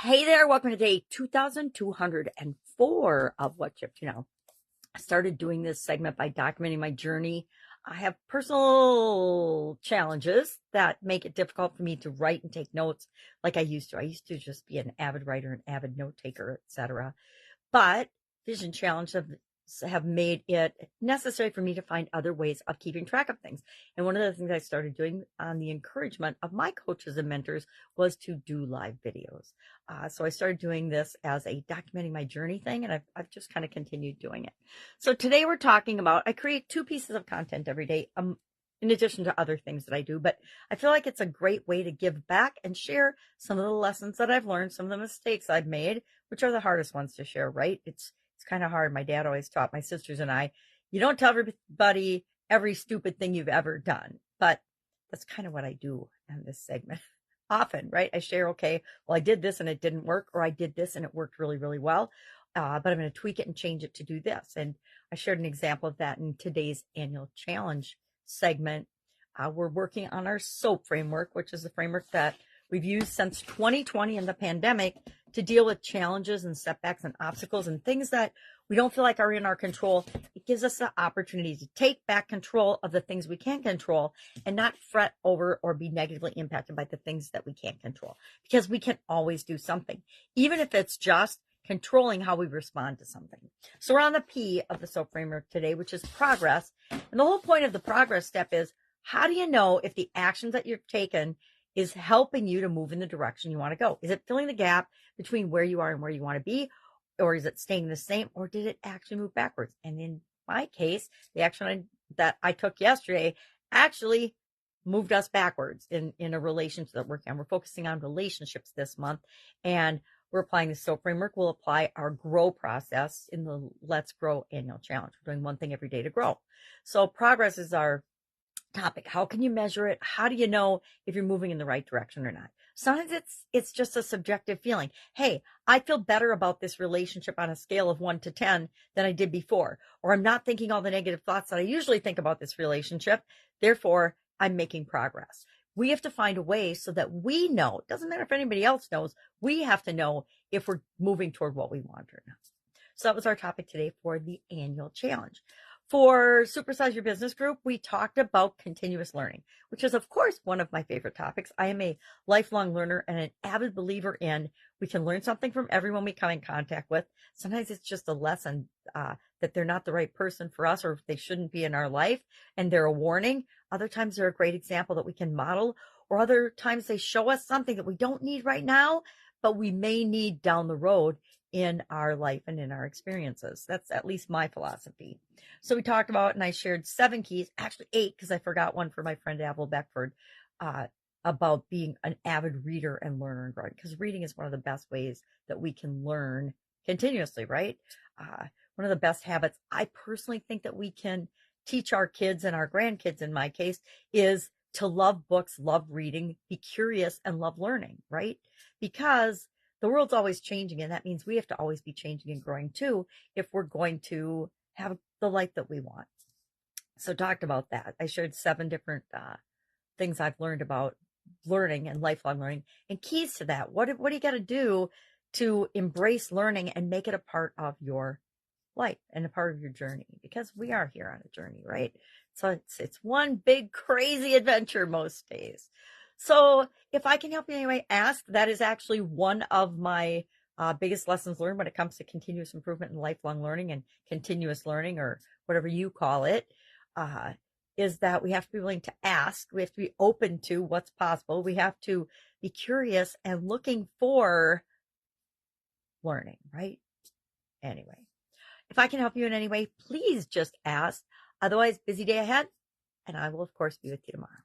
Hey there, welcome to day 2204 of What Shift You Know. I started doing this segment by documenting my journey. I have personal challenges that make it difficult for me to write and take notes like I used to. I used to just be an avid writer, an avid note taker, etc. But vision challenges have made it necessary for me to find other ways of keeping track of things. And one of the things I started doing on the encouragement of my coaches and mentors was to do live videos. So I started doing this as a documenting my journey thing, and I've just kind of continued doing it. So today we're talking about, I create 2 pieces of content every day, in addition to other things that I do, but I feel like it's a great way to give back and share some of the lessons that I've learned, some of the mistakes I've made, which are the hardest ones to share, right? It's kind of hard. My dad always taught my sisters and I, you don't tell everybody every stupid thing you've ever done, but that's kind of what I do in this segment often, right? I share, okay, well, I did this and it didn't work, or I did this and it worked really, really well. But I'm going to tweak it and change it to do this. And I shared an example of that in today's annual challenge segment. We're working on our SOAP framework, which is the framework that we've used since 2020 in the pandemic to deal with challenges and setbacks and obstacles and things that we don't feel like are in our control. It gives us the opportunity to take back control of the things we can control and not fret over or be negatively impacted by the things that we can't control, because we can always do something, even if it's just controlling how we respond to something. So we're on the P of the SOAP framework today, which is progress. And the whole point of the progress step is, how do you know if the actions that you've taken is helping you to move in the direction you want to go? Is it filling the gap between where you are and where you want to be? Or is it staying the same? Or did it actually move backwards? And in my case, the action that I took yesterday actually moved us backwards in a relationship that we're in. We're focusing on relationships this month, and we're applying the SOAP framework. We'll apply our grow process in the Let's Grow annual challenge. We're doing one thing every day to grow. So progress is our topic. How can you measure it? How do you know if you're moving in the right direction or not? Sometimes it's just a subjective feeling. Hey, I feel better about this relationship on a scale of 1 to 10 than I did before, or I'm not thinking all the negative thoughts that I usually think about this relationship. Therefore, I'm making progress. We have to find a way so that we know. It doesn't matter if anybody else knows. We have to know if we're moving toward what we want or not. So that was our topic today for the annual challenge. For Supersize Your Business Group, we talked about continuous learning, which is, of course, one of my favorite topics. I am a lifelong learner and an avid believer in we can learn something from everyone we come in contact with. Sometimes it's just a lesson that they're not the right person for us, or they shouldn't be in our life, and they're a warning. Other times they're a great example that we can model, or other times they show us something that we don't need right now, but we may need down the road in our life and in our experiences. That's at least my philosophy. So we talked about, and I shared 7 keys, actually 8, because I forgot one for my friend Avril Beckford, about being an avid reader and learner and growing, because reading is one of the best ways that we can learn continuously, right? One of the best habits I personally think that we can teach our kids and our grandkids, in my case, is to love books, love reading, be curious, and love learning, right? Because the world's always changing, and that means we have to always be changing and growing too if we're going to have the life that we want. So talked about that. I shared 7 different things I've learned about learning and lifelong learning, and keys to that. What do you got to do to embrace learning and make it a part of your life and a part of your journey? Because we are here on a journey, right? So it's one big crazy adventure most days. So if I can help you anyway, ask. That is actually one of my biggest lessons learned when it comes to continuous improvement and lifelong learning and continuous learning, or whatever you call it, is that we have to be willing to ask. We have to be open to what's possible. We have to be curious and looking for learning, right? Anyway, if I can help you in any way, please just ask. Otherwise, busy day ahead, and I will, of course, be with you tomorrow.